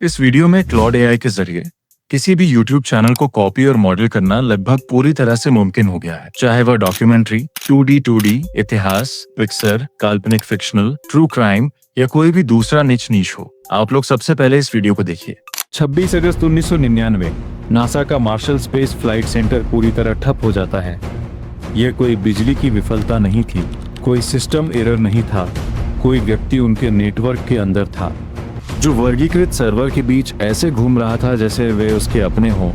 इस वीडियो में Claude AI के जरिए किसी भी YouTube चैनल को कॉपी और मॉडल करना लगभग पूरी तरह से मुमकिन हो गया है। चाहे वह डॉक्यूमेंट्री, 2D, इतिहास, पिक्चर, काल्पनिक फिक्शनल, ट्रू क्राइम या कोई भी दूसरा नीच हो। आप लोग सबसे पहले इस वीडियो को देखिए। 26 अगस्त 1999 नासा का मार्शल स्पेस फ्लाइट सेंटर पूरी तरह ठप हो जाता है। यह कोई बिजली की विफलता नहीं थी, कोई सिस्टम एरर नहीं था, कोई व्यक्ति उनके नेटवर्क के अंदर था जो वर्गीकृत सर्वर के बीच ऐसे घूम रहा था जैसे वे उसके अपने हों।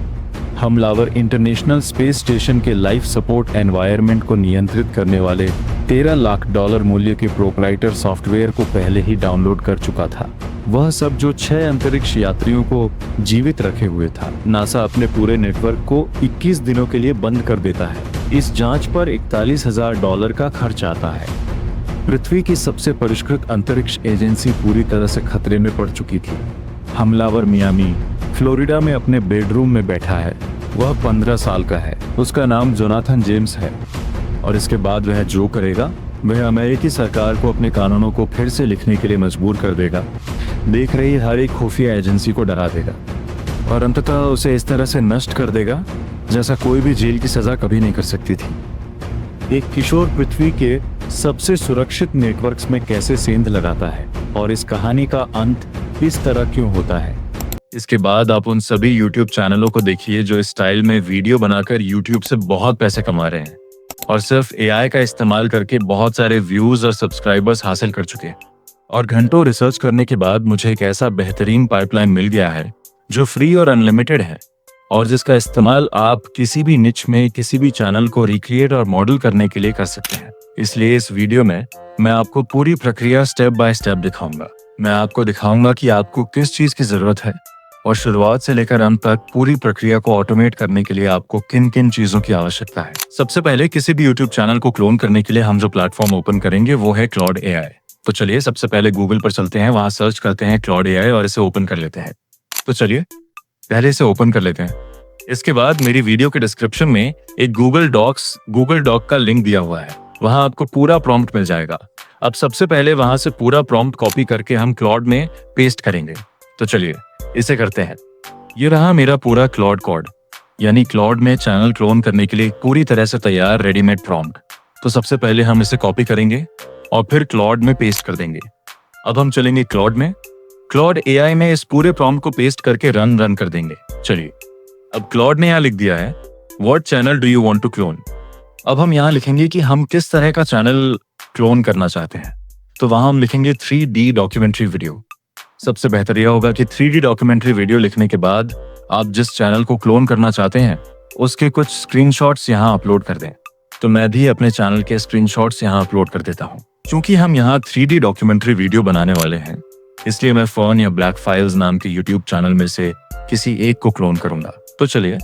हमलावर इंटरनेशनल स्पेस स्टेशन के लाइफ सपोर्ट एनवायरनमेंट को नियंत्रित करने वाले $13 लाख मूल्य के प्रोप्राइटर सॉफ्टवेयर को पहले ही डाउनलोड कर चुका था। वह सब जो 6 अंतरिक्ष यात्रियों को जीवित रखे हुए था। नासा अपने पूरे नेटवर्क को 21 दिनों के लिए बंद कर देता है। इस जांच पर $41,000 का खर्च आता है। पृथ्वी की सबसे परिष्कृत अंतरिक्ष एजेंसी पूरी तरह से खतरे में पड़ चुकी थी। हमलावर मियामी, फ्लोरिडा में अपने बेडरूम में बैठा है। वह 15 साल का है। उसका नाम जोनाथन जेम्स है और इसके बाद वह जो करेगा वह अमेरिकी सरकार को अपने कानूनों को फिर से लिखने के लिए मजबूर कर देगा, देख रही हर एक खुफिया एजेंसी को डरा देगा और अंततः उसे इस तरह से नष्ट कर देगा जैसा कोई भी जेल की सजा कभी नहीं कर सकती थी। एक किशोर पृथ्वी के सबसे सुरक्षित नेटवर्क्स में कैसे सेंध लगाता है और इस कहानी का अंत इस तरह क्यों होता है। इसके बाद आप उन सभी YouTube चैनलों को देखिए जो इस स्टाइल में वीडियो बनाकर YouTube से बहुत पैसे कमा रहे हैं और सिर्फ AI का इस्तेमाल करके बहुत सारे व्यूज और सब्सक्राइबर्स हासिल कर चुके हैं। और घंटों रिसर्च करने के बाद मुझे एक ऐसा बेहतरीन पाइपलाइन मिल गया है जो फ्री और अनलिमिटेड है और जिसका इस्तेमाल आप किसी भी निच में किसी भी चैनल को रिक्रिएट और मॉडल करने के लिए कर सकते हैं। इसलिए इस वीडियो में मैं आपको पूरी प्रक्रिया स्टेप बाय स्टेप दिखाऊंगा। मैं आपको दिखाऊंगा कि आपको किस चीज की जरूरत है और शुरुआत से लेकर अंत तक पूरी प्रक्रिया को ऑटोमेट करने के लिए आपको किन किन चीजों की आवश्यकता है। सबसे पहले किसी भी YouTube चैनल को क्लोन करने के लिए हम जो प्लेटफॉर्म ओपन करेंगे वो है क्लॉड एआई। तो चलिए सबसे पहले गूगल पर चलते हैं, वहां सर्च करते हैं क्लॉड एआई और इसे ओपन कर लेते हैं। तो चलिए पहले इसे ओपन कर लेते हैं। इसके बाद मेरी वीडियो के डिस्क्रिप्शन में एक गूगल डॉक का लिंक दिया हुआ है, वहां आपको पूरा प्रॉम्प्ट मिल जाएगा। अब सबसे पहले वहां से पूरा प्रॉम्प्ट कॉपी करके हम क्लॉड में पेस्ट करेंगे। तो चलिए इसे करते हैं। ये रहा मेरा पूरा क्लॉड कोड, यानी क्लॉड में चैनल क्लोन करने के लिए पूरी तरह से तैयार रेडीमेड प्रॉम्प्ट। तो सबसे पहले हम इसे कॉपी करेंगे और फिर क्लॉड में पेस्ट कर देंगे। अब हम चलेंगे क्लॉड में, क्लॉड एआई में इस पूरे प्रॉम्प्ट को पेस्ट करके रन कर देंगे। चलिए अब क्लॉड ने यहाँ लिख दिया है what channel do you want to clone. अब हम यहाँ लिखेंगे कि हम किस तरह का चैनल क्लोन करना चाहते हैं। तो वहां हम लिखेंगे 3D डॉक्यूमेंट्री वीडियो। सबसे बेहतर यह होगा कि 3D डॉक्यूमेंट्री वीडियो लिखने के बाद आप जिस चैनल को क्लोन करना चाहते हैं उसके कुछ स्क्रीनशॉट्स यहाँ अपलोड कर दें। तो मैं भी अपने चैनल के स्क्रीनशॉट्स यहाँ अपलोड कर देता हूँ। क्योंकि हम यहाँ 3D डॉक्यूमेंट्री वीडियो बनाने वाले हैं, इसलिए मैं फर्न या ब्लैक फाइल्स नाम के YouTube चैनल में से किसी एक को क्लोन करूंगा। तो चलिए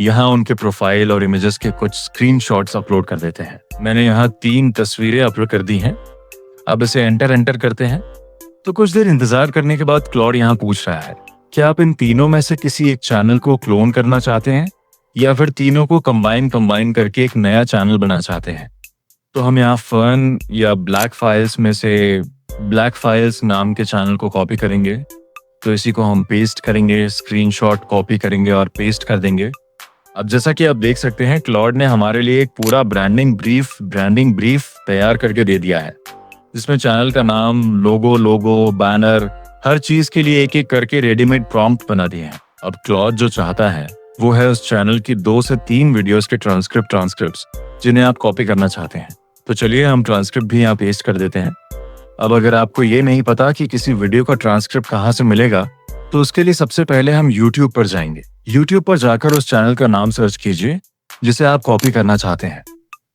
यहाँ उनके प्रोफाइल और इमेजेस के कुछ स्क्रीनशॉट्स अपलोड कर देते हैं। मैंने यहाँ 3 तस्वीरें अपलोड कर दी हैं। अब इसे एंटर करते हैं। तो कुछ देर इंतजार करने के बाद क्लॉड यहाँ पूछ रहा है क्या आप इन तीनों में से किसी एक चैनल को क्लोन करना चाहते हैं या फिर तीनों को कंबाइन करके एक नया चैनल बना चाहते हैं। तो हम यहाँ फर्न या ब्लैक फाइल्स में से ब्लैक फाइल्स नाम के चैनल को कॉपी करेंगे। तो इसी को हम पेस्ट करेंगे, स्क्रीनशॉट कॉपी करेंगे और पेस्ट कर देंगे। अब जैसा कि आप देख सकते हैं क्लॉड ने हमारे लिए एक पूरा ब्रांडिंग ब्रीफ तैयार करके दे दिया है, जिसमें चैनल का नाम, लोगो, बैनर, हर चीज के लिए एक एक करके रेडीमेड प्रॉम्प्ट बना दिए हैं। अब क्लॉड जो चाहता है वो है उस चैनल की 2 से 3 वीडियोस के ट्रांसक्रिप्ट्स जिन्हें आप कॉपी करना चाहते हैं। तो चलिए हम ट्रांसक्रिप्ट भी यहाँ पेस्ट कर देते हैं। अब अगर आपको ये नहीं पता कि किसी वीडियो का ट्रांसक्रिप्ट कहाँ से मिलेगा तो उसके लिए सबसे पहले हम YouTube पर जाएंगे। YouTube पर जाकर उस चैनल का नाम सर्च कीजिए जिसे आप कॉपी करना चाहते हैं।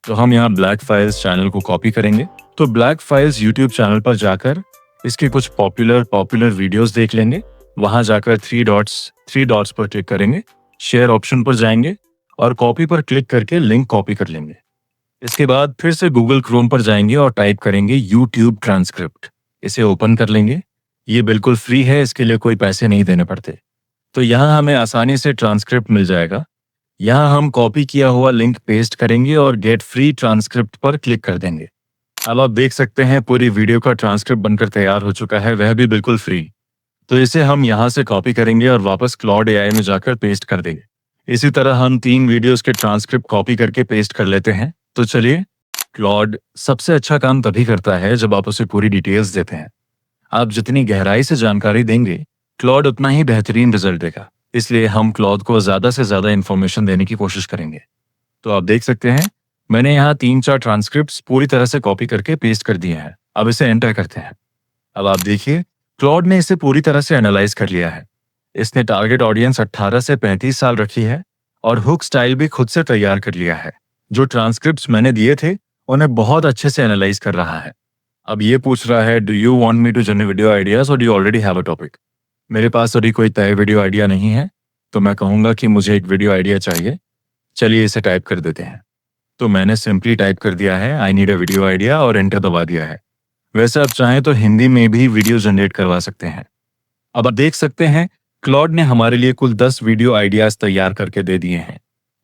तो हम यहाँ ब्लैक फाइल्स चैनल को कॉपी करेंगे। तो ब्लैक फाइल्स YouTube चैनल पर जाकर इसके कुछ पॉपुलर वीडियोस देख लेंगे। वहां जाकर 3 डॉट्स पर क्लिक करेंगे, शेयर ऑप्शन पर जाएंगे और कॉपी पर क्लिक करके लिंक कॉपी कर लेंगे। इसके बाद फिर से गूगल क्रोम पर जाएंगे और टाइप करेंगे YouTube ट्रांसक्रिप्ट। इसे ओपन कर लेंगे। ये बिल्कुल फ्री है, इसके लिए कोई पैसे नहीं देने पड़ते। तो यहाँ हमें आसानी से ट्रांसक्रिप्ट मिल जाएगा। यहाँ हम कॉपी किया हुआ लिंक पेस्ट करेंगे और गेट फ्री ट्रांसक्रिप्ट पर क्लिक कर देंगे। अब आप देख सकते हैं पूरी वीडियो का ट्रांसक्रिप्ट बनकर तैयार हो चुका है, वह भी बिल्कुल फ्री। तो इसे हम यहाँ से कॉपी करेंगे और वापस क्लॉड एआई में जाकर पेस्ट कर देंगे। इसी तरह हम 3 वीडियोस के ट्रांसक्रिप्ट कॉपी करके पेस्ट कर लेते हैं। तो चलिए, क्लॉड सबसे अच्छा काम तभी करता है जब आप उसे पूरी डिटेल्स देते हैं। आप जितनी गहराई से जानकारी देंगे, क्लॉड उतना ही बेहतरीन रिजल्ट देगा। इसलिए हम क्लॉड को ज्यादा से ज्यादा इंफॉर्मेशन देने की कोशिश करेंगे। तो आप देख सकते हैं, मैंने यहाँ 3-4 ट्रांसक्रिप्ट्स पूरी तरह से कॉपी करके पेस्ट कर दिए हैं। अब इसे एंटर करते हैं। अब आप देखिए, क्लॉड ने इसे पूरी तरह से एनालाइज कर लिया है। इसने टारगेट ऑडियंस 18 से 35 साल रखी है और हुक स्टाइल भी खुद से तैयार कर लिया है। जो ट्रांसक्रिप्ट्स मैंने दिए थे, उन्हें बहुत अच्छे से एनालाइज कर रहा है। अब ये पूछ रहा है, do you want me to generate video ideas और do you already have a topic? मेरे पास अभी कोई तय वीडियो आइडिया नहीं है, तो मैं कहूँगा कि मुझे एक वीडियो आइडिया चाहिए। चलिए इसे टाइप कर देते हैं। तो मैंने सिंपली टाइप कर दिया है, I need a video idea, और एंटर दबा दिया है। वैसे आप चाहें तो हिंदी में भी वीडियो जनरेट करवा सकते हैं। अब आप देख सकते हैं, क्लॉड ने हमारे लिए कुल 10 वीडियो आइडियाज तैयार करके दे दिए हैं।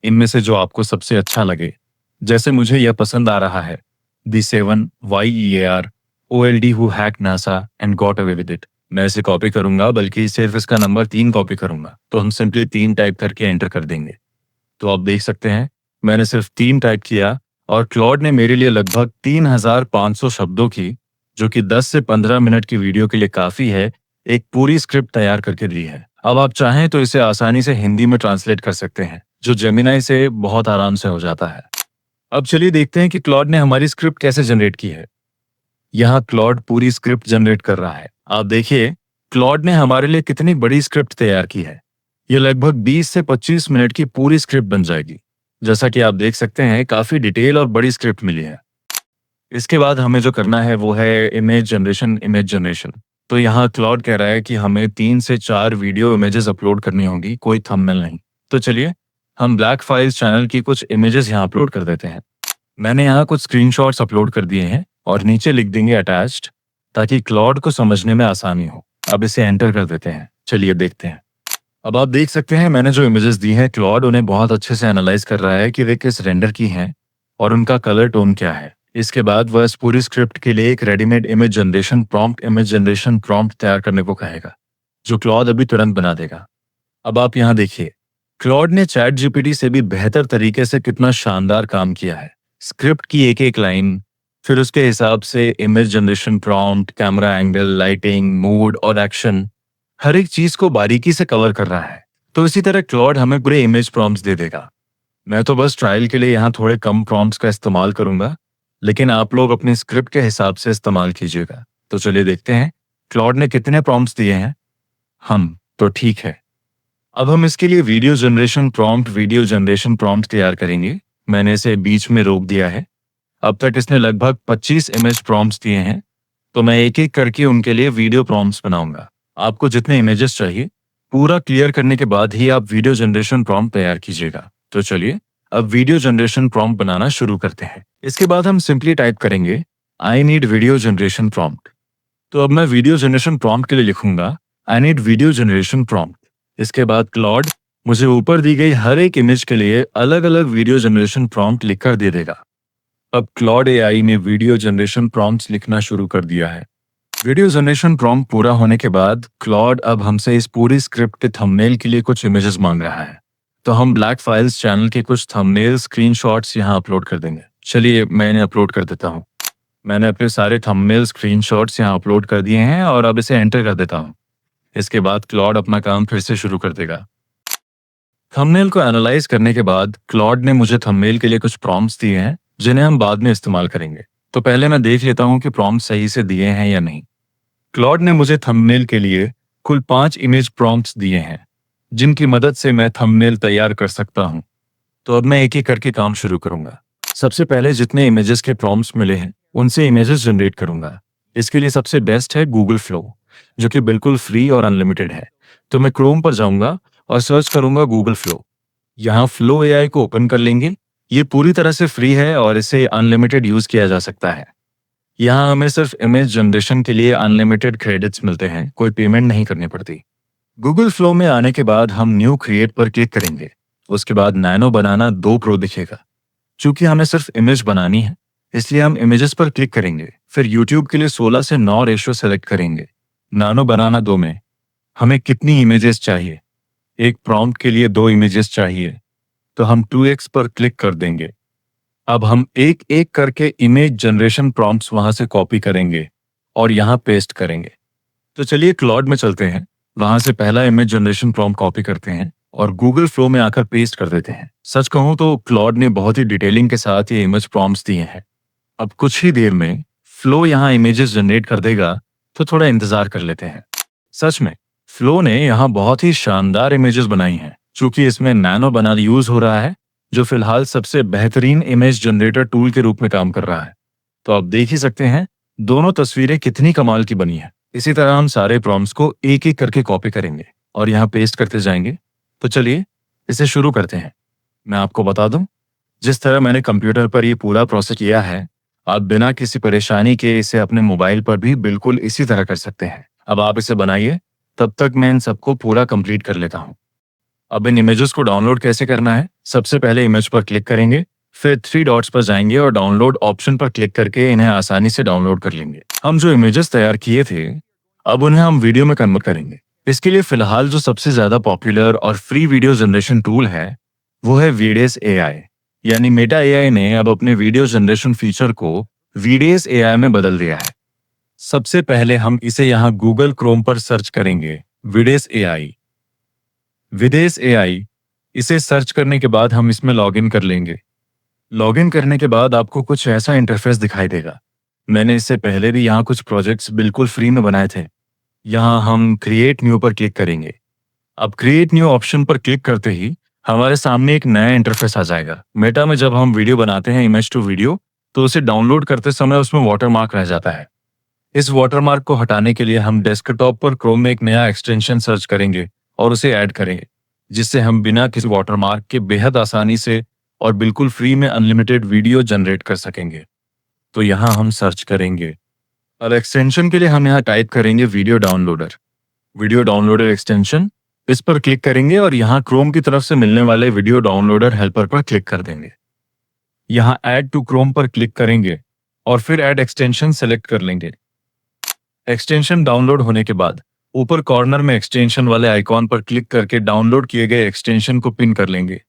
इनमें से जो आपको सबसे अच्छा लगे, जैसे मुझे यह पसंद आ रहा है, the 7 YEAR OLD who hacked NASA and got away with it, मैं इसे कॉपी करूंगा, बल्कि सिर्फ इसका नंबर 3 कॉपी करूंगा। तो हम सिंपली 3 टाइप करके एंटर कर देंगे। तो आप देख सकते हैं, मैंने सिर्फ 3 टाइप किया और क्लॉड ने मेरे लिए लगभग 3500 शब्दों की, जो कि 10 से 15 मिनट की वीडियो के लिए काफी है, एक पूरी स्क्रिप्ट तैयार करके दी है। अब आप चाहें तो इसे आसानी से हिंदी में ट्रांसलेट कर सकते हैं, जो जेमिनाई से बहुत आराम से हो जाता है। अब चलिए देखते हैं कि क्लॉड ने हमारी स्क्रिप्ट कैसे जनरेट की है। यहाँ क्लॉड पूरी स्क्रिप्ट जनरेट कर रहा है। आप देखिए, क्लॉड ने हमारे लिए कितनी बड़ी स्क्रिप्ट तैयार की है। ये लगभग 20 से 25 मिनट की पूरी स्क्रिप्ट बन जाएगी। जैसा कि आप देख सकते हैं, काफी डिटेल और बड़ी स्क्रिप्ट मिली है। इसके बाद हमें जो करना है वो है इमेज जनरेशन। तो यहाँ क्लॉड कह रहा है कि हमें 3 से 4 वीडियो इमेजेस अपलोड करनी होंगी, कोई थंबनेल नहीं। तो चलिए, हम ब्लैक फाइल्स चैनल की कुछ इमेजेस यहाँ अपलोड कर देते हैं। मैंने यहाँ कुछ स्क्रीनशॉट्स अपलोड कर दिए हैं और नीचे लिख देंगे अटैच्ड, ताकि क्लॉड को समझने में आसानी हो। अब इसे एंटर कर देते हैं। चलिए देखते हैं। अब आप देख सकते हैं, मैंने जो इमेजेस दी हैं, क्लॉड उन्हें बहुत अच्छे से एनालाइज कर रहा है कि वे किस रेंडर की हैं और उनका कलर टोन क्या है। इसके बाद वह इस पूरी स्क्रिप्ट के लिए एक रेडीमेड इमेज जनरेशन प्रॉम्प्ट तैयार करने को कहेगा, जो क्लॉड अभी तुरंत बना देगा। अब आप यहाँ देखिए, क्लॉड ने चैट जीपीटी से भी बेहतर तरीके से कितना शानदार काम किया है। स्क्रिप्ट की एक एक लाइन, फिर उसके हिसाब से image generation prompt, camera angle, lighting, mood और एक्शन, हर एक चीज को बारीकी से कवर कर रहा है। तो इसी तरह क्लॉड हमें पूरे इमेज प्रॉम्प्ट्स दे देगा। मैं तो बस ट्रायल के लिए यहाँ थोड़े कम प्रॉम्प्ट्स का इस्तेमाल करूंगा, लेकिन आप लोग अपनी स्क्रिप्ट के हिसाब से इस्तेमाल कीजिएगा। तो चलिए देखते हैं क्लॉड ने कितने प्रॉम्प्ट्स दिए हैं। हम तो ठीक है। अब हम इसके लिए वीडियो जनरेशन प्रॉम्प्ट तैयार करेंगे। मैंने इसे बीच में रोक दिया है। अब तक इसने लगभग 25 इमेज प्रॉम्प्ट्स दिए हैं, तो मैं एक एक करके उनके लिए वीडियो प्रॉम्प्ट्स बनाऊंगा। आपको जितने इमेजेस चाहिए, पूरा क्लियर करने के बाद ही आप वीडियो जनरेशन प्रॉम्प्ट तैयार कीजिएगा। तो चलिए, अब वीडियो जनरेशन प्रॉम्प्ट बनाना शुरू करते हैं। इसके बाद हम सिंपली टाइप करेंगे, I need video generation prompt. तो अब मैं वीडियो जनरेशन प्रॉम्प्ट के लिए लिखूंगा, I need video generation prompt. इसके बाद क्लॉड मुझे ऊपर दी गई हर एक इमेज के लिए अलग अलग वीडियो जनरेशन प्रॉम्प्ट लिखकर दे देगा। अब क्लॉड एआई ने वीडियो जनरेशन प्रॉम्प्ट्स लिखना शुरू कर दिया है। वीडियो जनरेशन प्रॉम्प्ट पूरा होने के बाद क्लॉड अब हमसे इस पूरी स्क्रिप्ट के थंबनेल के लिए कुछ इमेजेस मांग रहा है। तो हम ब्लैक फाइल्स चैनल के कुछ थंबनेल स्क्रीनशॉट्स यहाँ अपलोड कर देंगे। चलिए, मैं इन्हें अपलोड कर देता हूँ। मैंने अपने सारे थंबनेल स्क्रीनशॉट्स यहाँ अपलोड कर दिए हैं और अब इसे एंटर कर देता हूँ। इसके बाद क्लॉड अपना काम फिर से शुरू कर देगा। थंबनेल को एनालाइज करने के बाद क्लॉड ने मुझे थंबनेल के लिए कुछ प्रॉम्प्ट्स दिए हैं, जिन्हें हम बाद में इस्तेमाल करेंगे। तो पहले मैं देख लेता हूँ कि प्रॉम्प्ट सही से दिए हैं या नहीं। क्लॉड ने मुझे थंबनेल के लिए कुल 5 इमेज प्रॉम्प्ट्स दिए हैं, जिनकी मदद से मैं थंबनेल तैयार कर सकता हूं। तो अब मैं एक एक करके काम शुरू करूंगा। सबसे पहले जितने इमेजेस के प्रॉम्प्ट्स मिले हैं, उनसे इमेजेस जनरेट करूंगा। इसके लिए सबसे बेस्ट है गूगल फ्लो, जो कि बिल्कुल फ्री और अनलिमिटेड है। तो मैं क्रोम पर जाऊंगा और सर्च करूंगा गूगल फ्लो। यहाँ फ्लो एआई को ओपन कर लेंगे। ये पूरी तरह से फ्री है और इसे अनलिमिटेड यूज किया जा सकता है। यहाँ हमें सिर्फ इमेज जनरेशन के लिए अनलिमिटेड क्रेडिट्स मिलते हैं, कोई पेमेंट नहीं करनी पड़ती। गूगल फ्लो में आने के बाद हम न्यू क्रिएट पर क्लिक करेंगे। उसके बाद नैनो बनाना 2 प्रो दिखेगा। चूंकि हमें सिर्फ इमेज बनानी है, इसलिए हम इमेजेस पर क्लिक करेंगे। फिर यूट्यूब के लिए 16:9 रेशियो सेलेक्ट करेंगे। नानो बनाना 2 में हमें कितनी इमेजेस चाहिए? एक प्रॉम्प्ट के लिए 2 इमेजेस चाहिए, तो हम 2x पर क्लिक कर देंगे। अब हम एक एक करके इमेज जनरेशन प्रॉम्प्ट्स वहां से कॉपी करेंगे और यहाँ पेस्ट करेंगे। तो चलिए क्लॉड में चलते हैं, वहां से पहला इमेज जनरेशन प्रॉम्प्ट कॉपी करते हैं और गूगल फ्लो में आकर पेस्ट कर देते हैं। सच कहूं तो क्लॉड ने बहुत ही डिटेलिंग के साथ ये इमेज प्रॉम्प्ट्स दिए हैं। अब कुछ ही देर में फ्लो यहाँ इमेजेस जनरेट कर देगा, तो थोड़ा इंतजार कर लेते हैं। सच में फ्लो ने यहाँ बहुत ही शानदार इमेजेस बनाई हैं। चूंकि इसमें नैनो बनाना यूज हो रहा है, जो फिलहाल सबसे बेहतरीन इमेज जनरेटर टूल के रूप में काम कर रहा है। तो आप देख ही सकते हैं दोनों तस्वीरें कितनी कमाल की बनी है। इसी तरह हम सारे प्रॉम्प्ट्स को एक एक करके कॉपी करेंगे और यहाँ पेस्ट करते जाएंगे। तो चलिए इसे शुरू करते हैं। मैं आपको बता दूं, जिस तरह मैंने कंप्यूटर पर ये पूरा प्रोसेस किया है, आप बिना किसी परेशानी के इसे अपने मोबाइल पर भी बिल्कुल इसी तरह कर सकते हैं। अब आप इसे बनाइए, तब तक मैं इन सबको पूरा कंप्लीट कर लेता हूँ। अब इन इमेजेस को डाउनलोड कैसे करना है? सबसे पहले इमेज पर क्लिक करेंगे, फिर 3 डॉट्स पर जाएंगे और डाउनलोड ऑप्शन पर क्लिक करके इन्हें आसानी से डाउनलोड कर लेंगे। हम जो इमेजेस तैयार किए थे, अब उन्हें हम वीडियो में कन्वर्ट करेंगे। इसके लिए फिलहाल जो सबसे ज्यादा पॉपुलर और फ्री वीडियो जनरेशन टूल है, वो है वीडेस एआई। यानी मेटा एआई ने अब अपने वीडियो जनरेशन फीचर को वीडेस एआई में बदल दिया है। सबसे पहले हम इसे यहाँ गूगल क्रोम पर सर्च करेंगे, वीडेस एआई। विदेश एआई, इसे सर्च करने के बाद हम इसमें लॉगिन कर लेंगे। लॉगिन करने के बाद आपको कुछ ऐसा इंटरफेस दिखाई देगा। मैंने इससे पहले भी यहाँ कुछ प्रोजेक्ट्स बिल्कुल फ्री में बनाए थे। यहाँ हम क्रिएट न्यू पर क्लिक करेंगे। अब क्रिएट न्यू ऑप्शन पर क्लिक करते ही हमारे सामने एक नया इंटरफेस आ जाएगा। मेटा में जब हम वीडियो बनाते हैं, इमेज टू वीडियो, तो उसे डाउनलोड करते समय उसमें वाटरमार्क रह जाता है। इस वाटरमार्क को हटाने के लिए हम डेस्कटॉप पर क्रोम में एक नया एक्सटेंशन सर्च करेंगे और उसे ऐड करेंगे, जिससे हम बिना किसी वाटरमार्क के बेहद आसानी से और बिल्कुल फ्री में अनलिमिटेड वीडियो जनरेट कर सकेंगे। तो यहाँ हम सर्च करेंगे और एक्सटेंशन के लिए हम यहाँ टाइप करेंगे video downloader. Video downloader extension, इस पर क्लिक करेंगे और यहाँ क्रोम की तरफ से मिलने वाले वीडियो डाउनलोडर हेल्पर पर क्लिक कर देंगे। यहाँ ऐड टू क्रोम पर क्लिक करेंगे और फिर ऐड एक्सटेंशन सेलेक्ट कर लेंगे। एक्सटेंशन डाउनलोड होने के बाद ऊपर कॉर्नर में एक्सटेंशन वाले आइकॉन पर क्लिक करके डाउनलोड किए गए एक्सटेंशन को पिन कर लेंगे।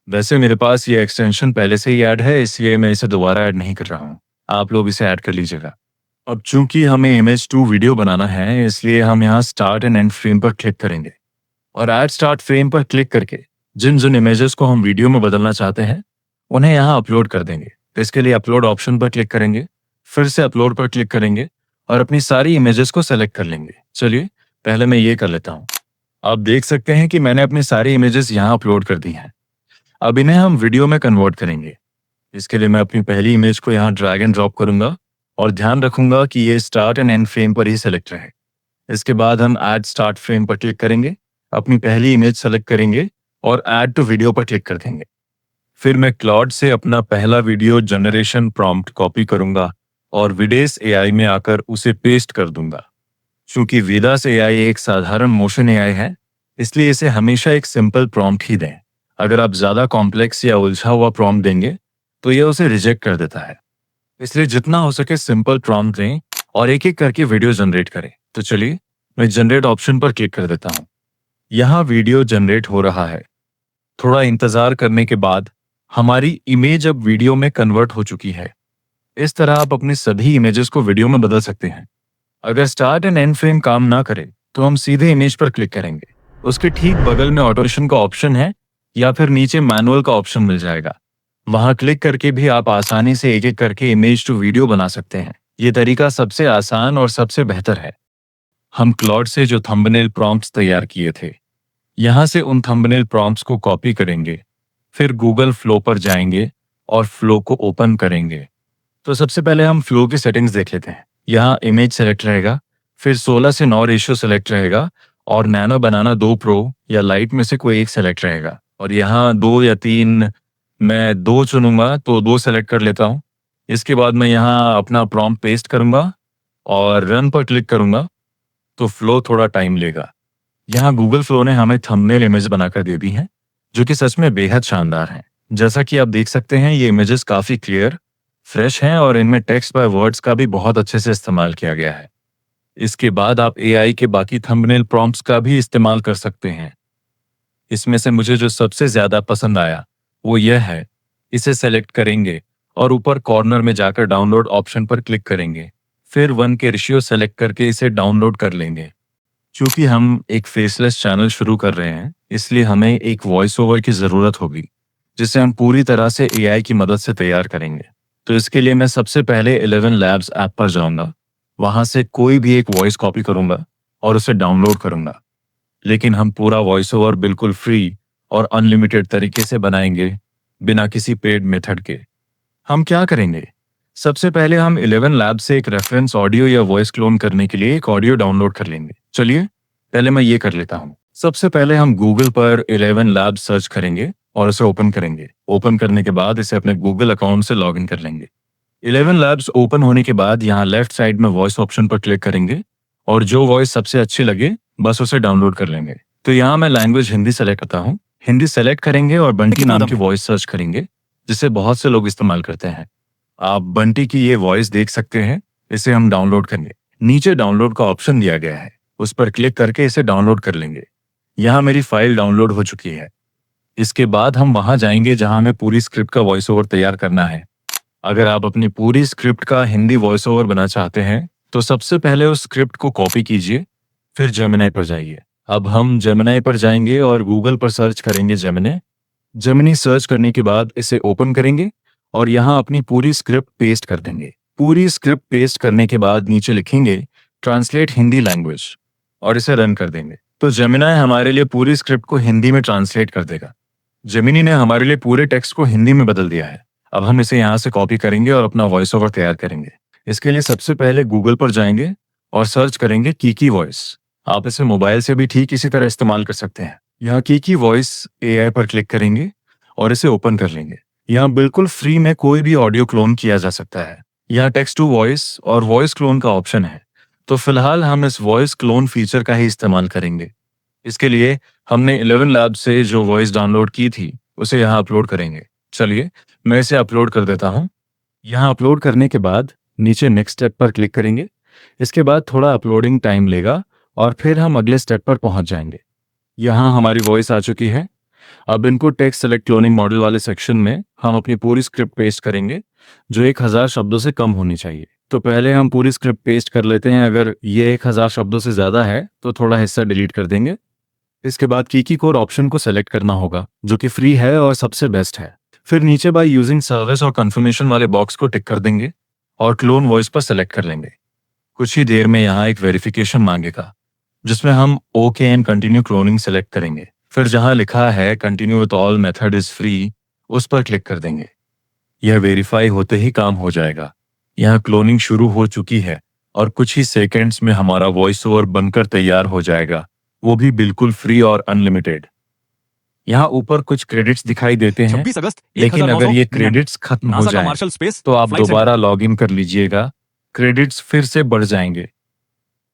वैसे मेरे पास ये एक्सटेंशन पहले से ही ऐड है, इसलिए मैं इसे दोबारा ऐड नहीं कर रहा हूँ। आप लोग इसे ऐड कर लीजिएगा। अब चूंकि हमें इमेज टू वीडियो बनाना है, इसलिए हम यहाँ स्टार्ट एंड एंड फ्रेम पर क्लिक करेंगे और ऐड स्टार्ट फ्रेम पर क्लिक करके जिन जिन इमेजेस को हम वीडियो में बदलना चाहते हैं, उन्हें यहाँ अपलोड कर देंगे। तो इसके लिए अपलोड ऑप्शन पर क्लिक करेंगे, फिर से अपलोड पर क्लिक करेंगे और अपनी सारी इमेजेस को सेलेक्ट कर लेंगे। चलिए पहले मैं ये कर लेता हूँ। आप देख सकते हैं कि मैंने अपनी सारी इमेजेस यहाँ अपलोड कर दी हैं। अब इन्हें हम वीडियो में कन्वर्ट करेंगे। इसके लिए मैं अपनी पहली इमेज को यहाँ ड्रैग एंड ड्रॉप करूंगा और ध्यान रखूंगा कि ये स्टार्ट एंड एंड फ्रेम पर ही सेलेक्ट रहे। इसके बाद हम ऐड स्टार्ट फ्रेम पर क्लिक करेंगे, अपनी पहली इमेज सेलेक्ट करेंगे और ऐड टू वीडियो पर क्लिक कर देंगे। फिर मैं क्लॉड से अपना पहला वीडियो जनरेशन प्रॉम्प्ट कॉपी करूंगा और विडेस एआई में आकर उसे पेस्ट कर दूंगा। चूंकि विदास एआई एक साधारण मोशन एआई है, इसलिए इसे हमेशा एक सिंपल प्रॉम्प्ट ही दें। अगर आप ज्यादा कॉम्प्लेक्स या उलझा हुआ प्रॉम्प्ट देंगे तो यह उसे रिजेक्ट कर देता है। इसलिए जितना हो सके सिंपल प्रॉम्प्ट दें और एक एक करके वीडियो जनरेट करें। तो चलिए मैं जनरेट ऑप्शन पर क्लिक कर देता हूँ। यहाँ वीडियो जनरेट हो रहा है। थोड़ा इंतजार करने के बाद हमारी इमेज अब वीडियो में कन्वर्ट हो चुकी है। इस तरह आप अपनी सभी इमेजेस को वीडियो में बदल सकते हैं। अगर स्टार्ट एंड एंड फ्रेम काम ना करे तो हम सीधे इमेज पर क्लिक करेंगे। उसके ठीक बगल में ऑटोमेशन का ऑप्शन है या फिर नीचे मैनुअल का ऑप्शन मिल जाएगा। वहां क्लिक करके भी आप आसानी से एक एक करके इमेज टू वीडियो बना सकते हैं। ये तरीका सबसे आसान और सबसे बेहतर है। हम क्लॉड से जो थंबनेल प्रॉम्प्ट्स तैयार किए थे, यहाँ से उन थंबनेल प्रॉम्प्ट्स को कॉपी करेंगे, फिर गूगल फ्लो पर जाएंगे और फ्लो को ओपन करेंगे। तो सबसे पहले हम फ्लो की सेटिंग्स देख लेते हैं। यहाँ इमेज सेलेक्ट रहेगा, फिर 16 से 9 रेशियो सेलेक्ट रहेगा और नैनो बनाना 2 प्रो या लाइट में से कोई एक सेलेक्ट रहेगा। और यहाँ 2 या 3, मैं 2 चुनूंगा तो 2 सेलेक्ट कर लेता हूँ। इसके बाद मैं यहाँ अपना प्रॉम्प्ट पेस्ट करूंगा और रन पर क्लिक करूंगा तो फ्लो थोड़ा टाइम लेगा। यहाँ गूगल फ्लो ने हमें थंबनेल इमेज बनाकर दे दी है, जो कि सच में बेहद शानदार है। जैसा कि आप देख सकते हैं, ये इमेजेस काफी क्लियर, फ्रेश हैं और इनमें टेक्स्ट बाय वर्ड्स का भी बहुत अच्छे से इस्तेमाल किया गया है। इसके बाद आप एआई के बाकी थंबनेल प्रॉम्प्ट्स का भी इस्तेमाल कर सकते हैं। इसमें से मुझे जो सबसे ज्यादा पसंद आया वो यह है, इसे सेलेक्ट करेंगे और ऊपर कॉर्नर में जाकर डाउनलोड ऑप्शन पर क्लिक करेंगे। फिर 1 के रेशियो सेलेक्ट करके इसे डाउनलोड कर लेंगे। चूंकि हम एक फेसलेस चैनल शुरू कर रहे हैं, इसलिए हमें एक वॉइस ओवर की ज़रूरत होगी, जिसे हम पूरी तरह से एआई की मदद से तैयार करेंगे। तो इसके लिए मैं सबसे पहले 11 लैब्स ऐप पर जाऊंगा, वहां से कोई भी एक वॉइस कॉपी करूंगा और उसे डाउनलोड करूंगा। लेकिन हम पूरा वॉइस ओवर बिल्कुल फ्री और अनलिमिटेड तरीके से बनाएंगे, बिना किसी पेड मेथड के। हम क्या करेंगे? सबसे पहले हम 11 लैब से एक रेफरेंस ऑडियो या वॉइस क्लोन करने के लिए एक ऑडियो डाउनलोड कर लेंगे। चलिए पहले मैं ये कर लेता हूँ। सबसे पहले हम गूगल पर 11 लैब सर्च करेंगे और इसे ओपन करेंगे। ओपन करने के बाद इसे अपने गूगल अकाउंट से लॉगिन कर लेंगे। 11 लैब्स ओपन होने के बाद यहाँ लेफ्ट साइड में वॉइस ऑप्शन पर क्लिक करेंगे और जो वॉइस सबसे अच्छी लगे बस उसे डाउनलोड कर लेंगे। तो यहाँ मैं लैंग्वेज हिंदी सेलेक्ट करता हूँ। हिंदी सेलेक्ट करेंगे और बंटी नाम की वॉइस सर्च करेंगे, जिसे बहुत से लोग इस्तेमाल करते हैं। आप बंटी की ये वॉइस देख सकते हैं। इसे हम डाउनलोड करेंगे। नीचे डाउनलोड का ऑप्शन दिया गया है, उस पर क्लिक करके इसे डाउनलोड कर लेंगे। यहाँ मेरी फाइल डाउनलोड हो चुकी है। इसके बाद हम वहां जाएंगे जहां हमें पूरी स्क्रिप्ट का वॉइस ओवर तैयार करना है। अगर आप अपनी पूरी स्क्रिप्ट का हिंदी वॉइस ओवर बनाना चाहते हैं तो सबसे पहले उस स्क्रिप्ट को कॉपी कीजिए, फिर जेमिनी पर जाइए। अब हम जेमिनी पर जाएंगे और गूगल पर सर्च करेंगे जेमिनी सर्च करने के बाद इसे ओपन करेंगे और यहाँ अपनी पूरी स्क्रिप्ट पेस्ट कर देंगे। पूरी स्क्रिप्ट पेस्ट करने के बाद नीचे लिखेंगे ट्रांसलेट हिंदी लैंग्वेज और इसे रन कर देंगे। तो जेमिनी हमारे लिए पूरी स्क्रिप्ट को हिंदी में ट्रांसलेट कर देगा। जेमिनी ने हमारे लिए पूरे टेक्स्ट को हिंदी में बदल दिया है। अब हम इसे यहाँ से कॉपी करेंगे और अपना वॉइस ओवर तैयार करेंगे। इसके लिए सबसे पहले गूगल पर जाएंगे और सर्च करेंगे कीकी वॉइस। आप इसे मोबाइल से भी ठीक इसी तरह इस्तेमाल कर सकते हैं। यहाँ कीकी वॉइस एआई पर क्लिक करेंगे और इसे ओपन कर लेंगे। यहाँ बिल्कुल फ्री में कोई भी ऑडियो क्लोन किया जा सकता है। यहाँ टेक्स्ट टू वॉइस और वॉइस क्लोन का ऑप्शन है। तो फिलहाल हम इस वॉइस क्लोन फीचर का ही इस्तेमाल करेंगे। इसके लिए हमने 11 लैब से जो वॉइस डाउनलोड की थी उसे यहाँ अपलोड करेंगे। चलिए मैं इसे अपलोड कर देता हूँ। यहाँ अपलोड करने के बाद नीचे नेक्स्ट स्टेप पर क्लिक करेंगे। इसके बाद थोड़ा अपलोडिंग टाइम लेगा और फिर हम अगले स्टेप पर पहुंच जाएंगे। यहाँ हमारी वॉइस आ चुकी है। अब इनको टेक्स्ट सेलेक्ट क्लोनिंग मॉडल वाले सेक्शन में हम अपनी पूरी स्क्रिप्ट पेस्ट करेंगे, जो 1000 शब्दों से कम होनी चाहिए। तो पहले हम पूरी स्क्रिप्ट पेस्ट कर लेते हैं। अगर ये 1000 शब्दों से ज़्यादा है तो थोड़ा हिस्सा डिलीट कर देंगे। इसके बाद कीकी कोर ऑप्शन को सेलेक्ट करना होगा, जो कि फ्री है और सबसे बेस्ट है। फिर नीचे बाय यूजिंग सर्विस और कंफर्मेशन वाले बॉक्स को टिक कर देंगे और क्लोन वॉइस पर सेलेक्ट कर लेंगे। कुछ ही देर में यहाँ एक वेरिफिकेशन मांगेगा, जिसमें हम okay and continue cloning select करेंगे। फिर जहां लिखा है continue with all method is free, उस पर क्लिक कर देंगे। यह वेरीफाई होते ही काम हो जाएगा। यहाँ क्लोनिंग शुरू हो चुकी है और कुछ ही सेकंड्स में हमारा वॉइस ओवर बनकर तैयार हो जाएगा, वो भी बिल्कुल फ्री और अनलिमिटेड। यहाँ ऊपर कुछ क्रेडिट्स दिखाई देते हैं, 26 अगस्त लेकिन अगर ये क्रेडिट्स खत्म हो नासा का जाएं, मार्शल स्पेस तो आप फ्लाइट दोबारा लॉग इन कर लीजिएगा। क्रेडिट्स फिर से बढ़ जाएंगे।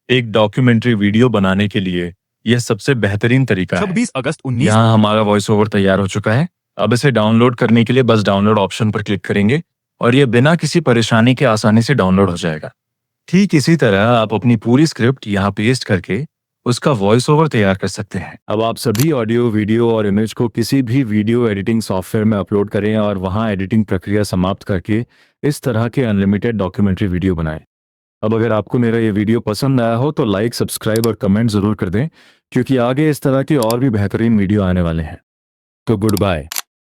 एक डॉक्यूमेंट्री वीडियो बनाने के लिए यह सबसे बेहतरीन तरीका है। 26 अगस्त 19 यहाँ हमारा वॉइस ओवर तैयार हो चुका है। अब इसे डाउनलोड करने के लिए बस डाउनलोड ऑप्शन पर क्लिक करेंगे और यह बिना किसी परेशानी के आसानी से डाउनलोड हो जाएगा। ठीक इसी तरह आप अपनी पूरी स्क्रिप्ट यहाँ पेस्ट करके उसका वॉइस ओवर तैयार कर सकते हैं। अब आप सभी ऑडियो, वीडियो और इमेज को किसी भी वीडियो एडिटिंग सॉफ्टवेयर में अपलोड करें और वहां एडिटिंग प्रक्रिया समाप्त करके इस तरह के अनलिमिटेड डॉक्यूमेंट्री वीडियो बनाएं। अब अगर आपको मेरा ये वीडियो पसंद आया हो तो लाइक, सब्सक्राइब और कमेंट ज़रूर कर दें, क्योंकि आगे इस तरह के और भी बेहतरीन वीडियो आने वाले हैं। तो गुड बाय।